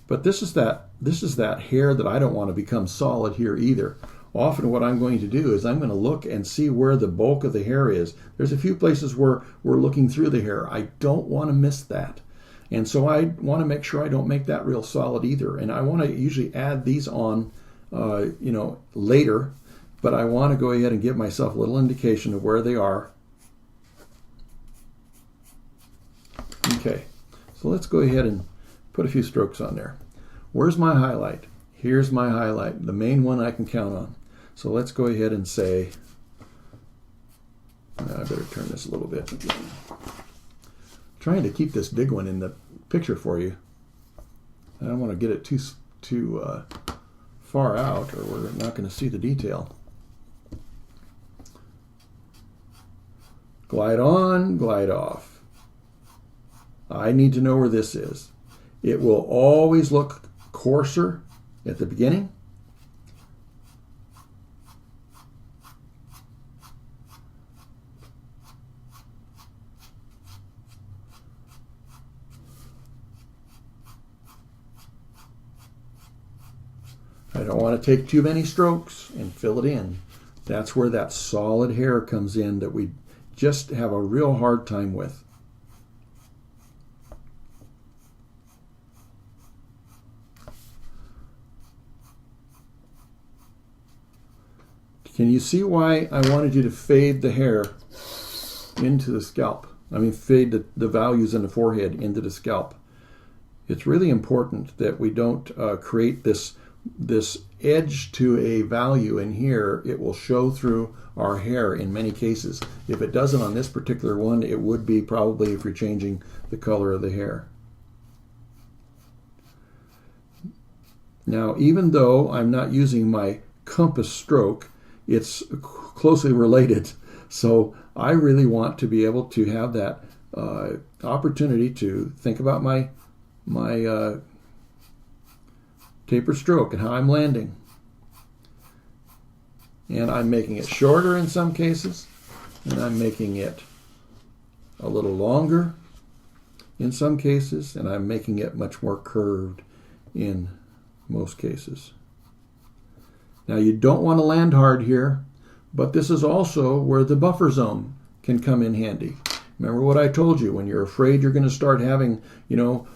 But this is that hair that I don't want to become solid here either. Often what I'm going to do is I'm going to look and see where the bulk of the hair is. There's a few places where we're looking through the hair. I don't want to miss that. And so I want to make sure I don't make that real solid either. And I want to usually add these on, later, but I want to go ahead and give myself a little indication of where they are. Okay, so let's go ahead and put a few strokes on there. Where's my highlight? Here's my highlight, the main one I can count on. So let's go ahead and say, I better turn this a little bit. Trying to keep this big one in the picture for you. I don't want to get it too far out, or we're not going to see the detail. Glide on, glide off. I need to know where this is. It will always look coarser at the beginning. I don't want to take too many strokes and fill it in. That's where that solid hair comes in that we just have a real hard time with. Can you see why I wanted you to fade the hair into the scalp? I mean, fade the values in the forehead into the scalp. It's really important that we don't create this edge to a value in here. It will show through our hair in many cases. If it doesn't on this particular one, it would be probably if you're changing the color of the hair. Now, even though I'm not using my compass stroke, it's closely related. So I really want to be able to have that opportunity to think about my taper stroke and how I'm landing. And I'm making it shorter in some cases, and I'm making it a little longer in some cases, and I'm making it much more curved in most cases. Now, you don't want to land hard here, but this is also where the buffer zone can come in handy. Remember what I told you, when you're afraid you're going to start having,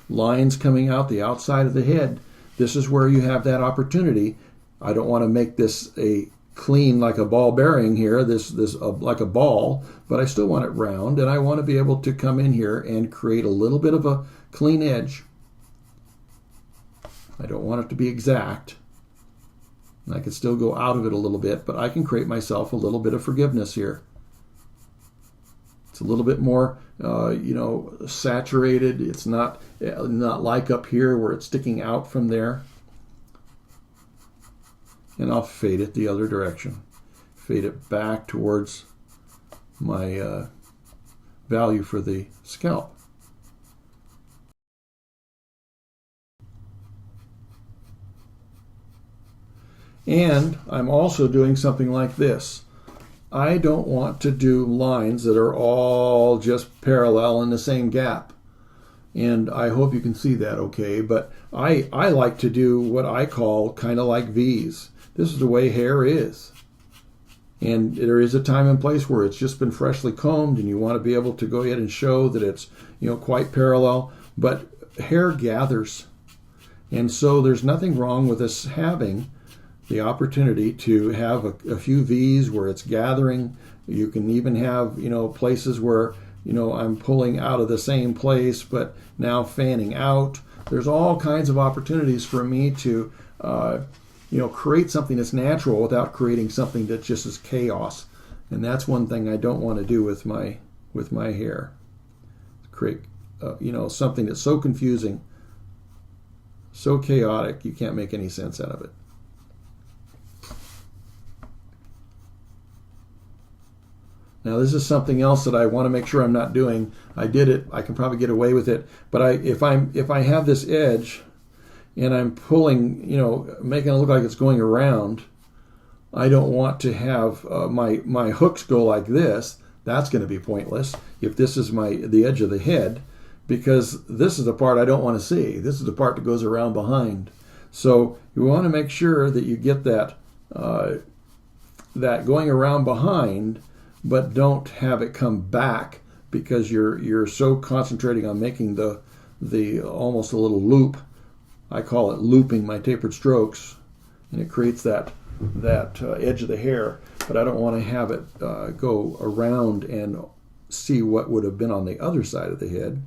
lines coming out the outside of the head, this is where you have that opportunity. I don't want to make this a clean like a ball bearing here, this like a ball, but I still want it round, and I want to be able to come in here and create a little bit of a clean edge. I don't want it to be exact. I can still go out of it a little bit, but I can create myself a little bit of forgiveness here. It's a little bit more, saturated. It's not like up here where it's sticking out from there. And I'll fade it the other direction. Fade it back towards my value for the scalp. And I'm also doing something like this. I don't want to do lines that are all just parallel in the same gap. And I hope you can see that okay. But I like to do what I call kind of like V's. This is the way hair is. And there is a time and place where it's just been freshly combed and you want to be able to go ahead and show that it's quite parallel. But hair gathers. And so there's nothing wrong with us having the opportunity to have a few V's where it's gathering. You can even have, places where, I'm pulling out of the same place, but now fanning out. There's all kinds of opportunities for me to, create something that's natural without creating something that just is chaos. And that's one thing I don't want to do with my hair. Create, something that's so confusing, so chaotic, you can't make any sense out of it. Now, this is something else that I want to make sure I'm not doing. I did it. I can probably get away with it. But if I have this edge and I'm pulling, making it look like it's going around, I don't want to have my hooks go like this. That's going to be pointless if this is the edge of the head, because this is the part I don't want to see. This is the part that goes around behind. So you want to make sure that you get that that going around behind, but don't have it come back because you're so concentrating on making the almost a little loop. I call it looping my tapered strokes, and it creates that edge of the hair. But I don't want to have it go around and see what would have been on the other side of the head.